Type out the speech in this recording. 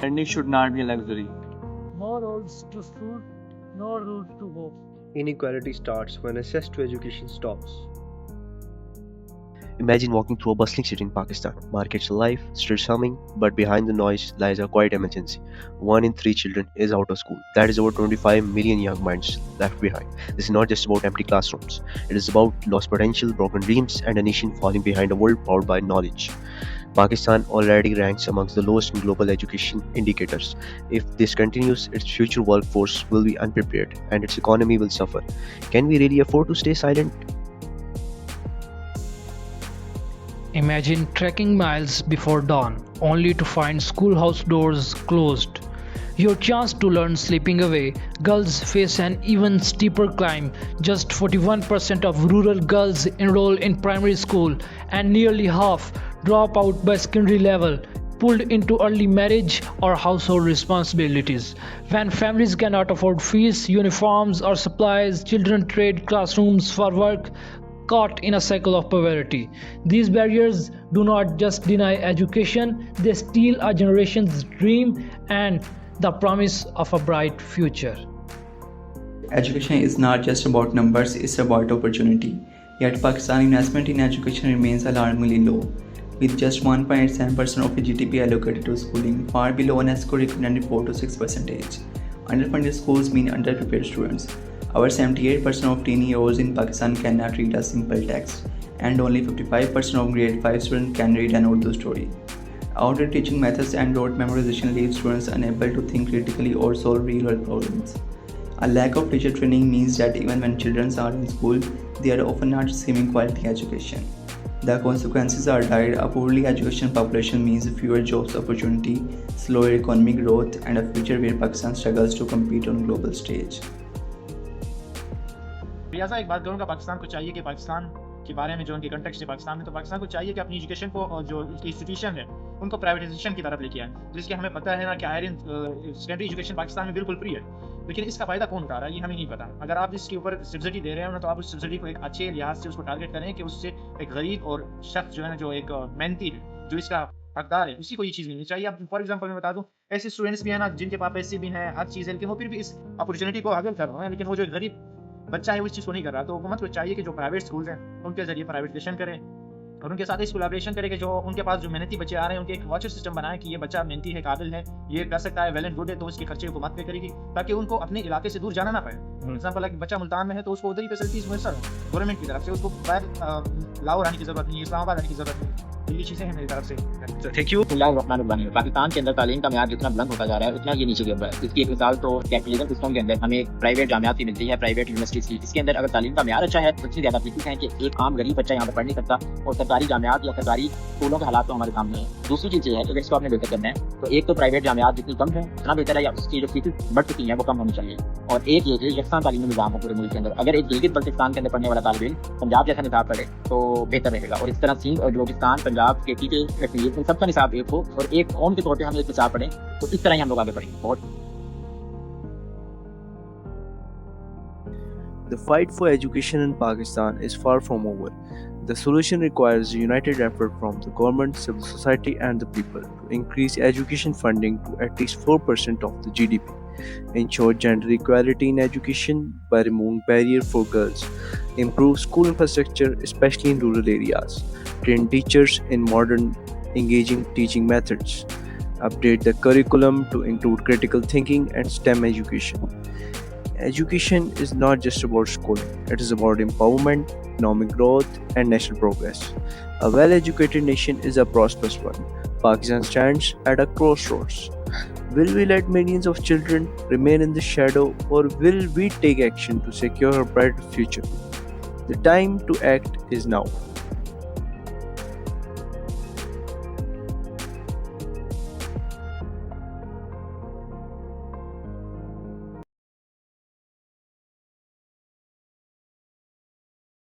Learning should not be a luxury. No rules to school, no rules to go. Inequality starts when access to education stops. Imagine walking through a bustling city in Pakistan. Markets alive, streets humming, but behind the noise lies a quiet emergency. 1 in 3 children is out of school. That is over 25 million young minds left behind. This is not just about empty classrooms. It is about lost potential, broken dreams, and a nation falling behind a world powered by knowledge. Pakistan already ranks amongst the lowest in global education indicators. If this continues, its future workforce will be unprepared and its economy will suffer. Can we really afford to stay silent? Imagine trekking miles before dawn, only to find schoolhouse doors closed. Your chance to learn slipping away. Girls face an even steeper climb. Just 41% of rural girls enroll in primary school, and nearly half drop out by secondary level, pulled into early marriage or household responsibilities. When families cannot afford fees, uniforms, or supplies, children trade classrooms for work, caught in a cycle of poverty. These barriers do not just deny education, they steal a generation's dream and the promise of a bright future. Education is not just about numbers, it's about opportunity. Yet Pakistan investment in education remains alarmingly low, with just 1.7% of its GDP allocated to schooling, far below UNESCO recommended 4 to 6%. Underfunded schools mean underprepared students. Over 78% of teen-year-olds in Pakistan cannot read a simple text, and only 55% of grade 5 students can read an Urdu story. Outdated teaching methods and rote memorization leave students unable to think critically or solve real-world problems. A lack of teacher training means that even when children are in school, they are often not receiving quality education. The consequences are dire. A poorly educated population means fewer jobs opportunity, slower economic growth, and a future where Pakistan struggles to compete on global stage. लिहाजा एक बात करूँगा, पाकिस्तान को चाहिए कि पाकिस्तान के बारे में जो उनके कंटेक्स्ट है पाकिस्तान में, तो पाकिस्तान को चाहिए कि अपनी एजुकेशन को और जो इंस्टीट्यूशन है उनको प्राइवेटाइजेशन की तरफ लेके आए। जिसके हमें पता है ना कि हायर सेकेंडरी एजुकेशन पाकिस्तान में बिल्कुल फ्री है, लेकिन इसका फ़ायदा कौन उठा रहा है ये हमें नहीं पता। अगर आप इसके ऊपर सब्सिडी दे रहे हो ना, तो आप उस सब्सिडी को एक अच्छे लिहाज से उसको टारगेट करें कि उससे एक गरीब और शख्स जो है ना, जो एक मेहनती है, जो इसका हकदार है, उसी को ये चीज़ मिलनी चाहिए। अब फॉर एग्जांपल मैं बता दूं, ऐसे स्टूडेंट्स भी हैं ना जिनके पास पैसे भी हैं, हर चीज़ है, लेकिन वो फिर भी इस अपॉर्चुनिटी को हासिल कर रहे हैं, लेकिन वो जो गरीब बच्चा है वो इस चीज़ को नहीं कर रहा। तो हुकूमत को चाहिए कि जो प्राइवेट स्कूल्स हैं उनके जरिए प्राइवेटाइजेशन करें और उनके साथ इस कोलैबोरेशन करें कि जो उनके पास जो मेहनती बच्चे आ रहे हैं उनके एक वाचर सिस्टम बनाएं कि ये बच्चा मेहनती है, काबिल है, ये कर सकता है, वेल एंड गुड है, तो उसके खर्चे हुकूमत पे करेगी ताकि उनको अपने इलाके से दूर जाना ना पड़े। फॉर एग्जाम्पल अगर बच्चा मुल्तान में है तो उसको उधर ही फैसिलिटीज़ मुयसर है गवर्नमेंट की तरफ से, उसको बाहर लाहौर आने की ज़रूरत नहीं है, इस्लामाबाद आने की ज़रूरत नहीं। ये चीज़ें हैं मेरी तरफ से। Thank you. पाकिस्तान के अंदर तालीम का म्यार जितना बुलंद होता जा रहा है उतना ये नीचे गिर रहा है। इसकी एक मिसाल तो कैपिटलिज्म सिस्टम के अंदर हमें प्राइवेट जामियात भी मिलती है, प्राइवेट यूनिवर्सिटीज की। इसके अंदर अगर तालीम का म्यार अच्छा है तो इतनी ज़्यादा फीस है कि एक आम गरीब बच्चा यहाँ पर पढ़ नहीं सकता, और सरकारी जामियात या सरकारी स्कूलों के हालात तो हमारे सामने है। दूसरी चीज़ ये है कि इसको आपने बेहतर करना है, तो एक तो प्राइवेट जामियात जितनी कम है उतना बेहतर है, या उसकी जो फीस बढ़ चुकी है वो कम होनी चाहिए। और एक ये कि यकसान तालीमी निज़ाम हो पूरे मुल्क के अंदर। अगर एक गिलगित बल्तिस्तान के अंदर पढ़ने वाला तालिब इल्म पंजाब जैसा निसाब पढ़े तो बेहतर रहेगा, और इस तरह सिंध और बलूचिस्तान, पंजाब के टीके इन सबका निसाब एक हो और एक कौम के तौर पे हम एक निसाब पढ़ें, तो इस तरह ही हम लोग आगे बढ़ेंगे। बहुत The fight for education in Pakistan is far from over. The solution requires a united effort from the government, civil society, and the people to increase education funding to at least 4% of the GDP, ensure gender equality in education by removing barriers for girls, improve school infrastructure, especially in rural areas, train teachers in modern, engaging teaching methods, update the curriculum to include critical thinking and STEM education. Education is not just about schooling, it is about empowerment, economic growth, and national progress. A well educated nation is a prosperous one. Pakistan stands at a crossroads. Will we let millions of children remain in the shadow, or will we take action to secure a brighter future? The time to act is now.